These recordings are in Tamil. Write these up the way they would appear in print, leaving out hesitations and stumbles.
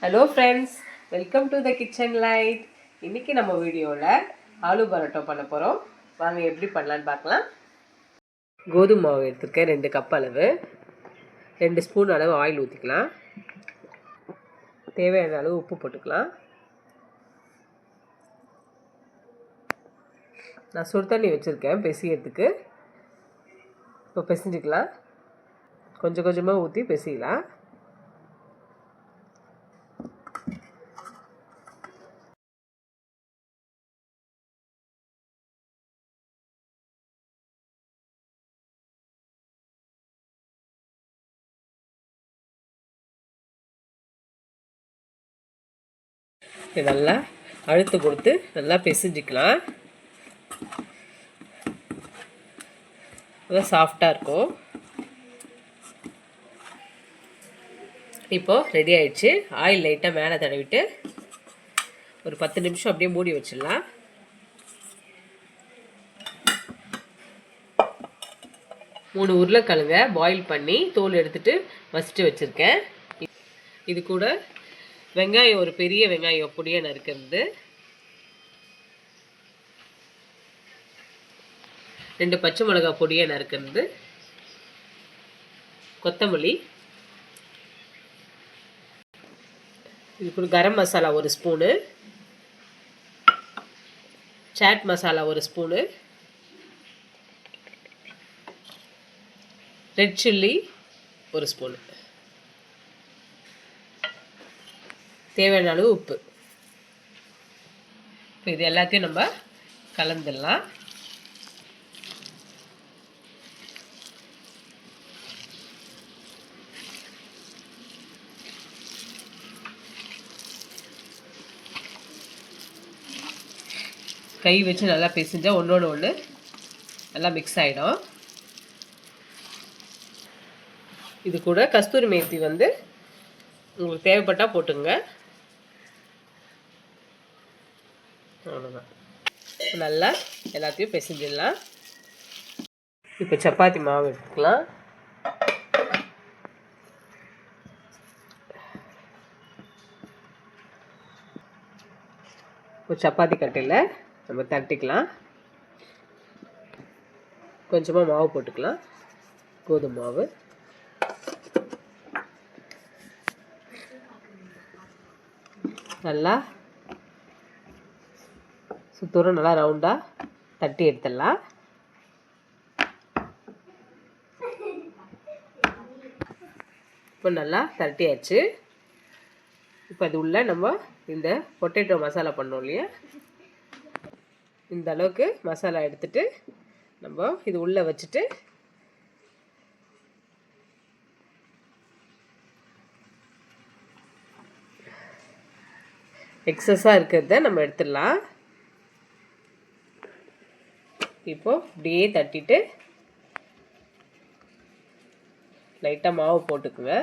Hello friends, welcome to the kitchen light. இன்றைக்கி நம்ம வீடியோவில் ஆலு பரோட்டா பண்ண போகிறோம். வாங்க எப்படி பண்ணலான்னு பார்க்கலாம். கோதுமை மாவு எடுத்துக்க 2 கப் அளவு, 2 ஸ்பூன் அளவு ஆயில் ஊற்றிக்கலாம். தேவையான அளவு உப்பு போட்டுக்கலாம். நான் சுடு தண்ணி வச்சுருக்கேன் பிசையறதுக்கு. இப்போ பிசைஞ்சிக்கலாம். கொஞ்சம் கொஞ்சமாக ஊற்றி பிசையலாம். நல்லா அழுத்து கொடுத்து நல்லா பிசைஞ்சிக்கலாம். அதான் சாஃப்டாக இருக்கும். இப்போது ரெடி ஆயிடுச்சு. ஆயில் லைட்டாக மேலே தடவிட்டு ஒரு 10 நிமிஷம் அப்படியே மூடி வச்சிடலாம். மூணு உருளைக்கிழங்க பாயில் பண்ணி தோல் எடுத்துட்டு வச்சுட்டு வச்சுருக்கேன். இது கூட வெங்காயம், ஒரு பெரிய வெங்காயம் பொடியை நறுக்கிறது, 2 பச்சை மிளகாய் பொடியை நறுக்கிறது, கொத்தமல்லி, இது கூட garam masala 1 spoon, chaat masala 1 spoon, red chilli 1 spoon, தேவையான அளவு உப்பு. இப்போ இது எல்லாத்தையும் நம்ம கலந்துடலாம். கை வச்சு நல்லா பிசைஞ்சால் ஒன்றோடு ஒன்று நல்லா மிக்ஸ் ஆகிடும். இது கூட கஸ்தூரி மேத்தி உங்களுக்கு தேவைப்பட்டால் போட்டுங்க. அவ்வளோதான். நல்லா எல்லாத்தையும் பிசைஞ்சிடலாம். இப்போ சப்பாத்தி மாவு எடுத்துக்கலாம். இப்போ சப்பாத்தி கட்டையில் நம்ம தட்டிக்கலாம். கொஞ்சமாக மாவு போட்டுக்கலாம், கோதுமை மாவு. நல்லா சுத்தூரம் நல்லா ரவுண்டாக தட்டி எடுத்துடலாம். இப்போ நல்லா தட்டியாச்சு. இப்போ அது உள்ள நம்ம இந்த பொட்டேட்டோ மசாலா பண்ணோம் இல்லையா, இந்த அளவுக்கு மசாலா எடுத்துட்டு நம்ம இது உள்ளே வச்சுட்டு எக்ஸஸாக இருக்கிறத நம்ம எடுத்துடலாம். இப்போது இப்படியே தட்டிட்டு லைட்டாக மாவு போட்டுக்குங்க.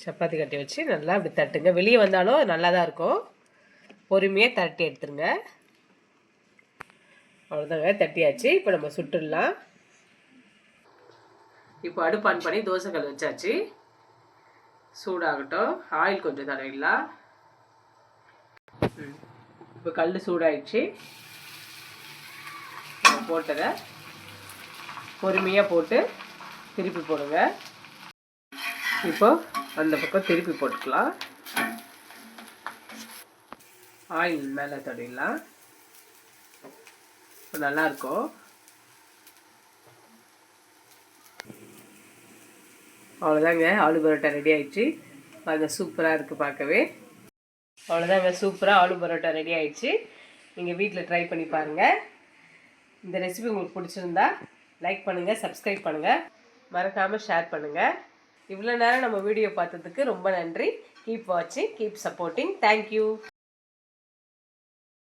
சப்பாத்தி கட்டி வச்சு நல்லா இப்படி தட்டுங்க. வெளியே வந்தாலும் நல்லா தான் இருக்கும். பொறுமையாக தட்டி எடுத்துருங்க. அவ்வளோதாங்க, தட்டியாச்சு. இப்போ நம்ம சுட்டுடலாம். இப்போ அடுப்பு ஆன் பண்ணி தோசைக்கல் வச்சாச்சு. சூடாகட்டும். ஆயில் கொஞ்சம் தடவிடலாம். இப்போ கல் சூடாயிடுச்சு. போட்டதை பொறுமையாக போட்டு திருப்பி போடுங்க. இப்போ அந்த பக்கம் திருப்பி போட்டுக்கலாம். ஆயில் மேலே தடவிடலாம். இப்போ நல்லாயிருக்கும். அவ்வளோதாங்க, ஆலு பரோட்டா ரெடி ஆயிடுச்சு. அது சூப்பராக இருக்குது பார்க்கவே. அவ்வளோதாங்க, சூப்பராக ஆலு பரோட்டா ரெடி ஆயிடுச்சு. நீங்கள் வீட்டில் ட்ரை பண்ணி பாருங்கள். இந்த ரெசிபி உங்களுக்கு பிடிச்சிருந்தா லைக் பண்ணுங்கள், சப்ஸ்கிரைப் பண்ணுங்கள், மறக்காமல் ஷேர் பண்ணுங்கள். இவ்வளோ நேரம் நம்ம வீடியோ பார்த்ததுக்கு ரொம்ப நன்றி. கீப் வாட்சிங், கீப் சப்போர்ட்டிங். தேங்க்யூ.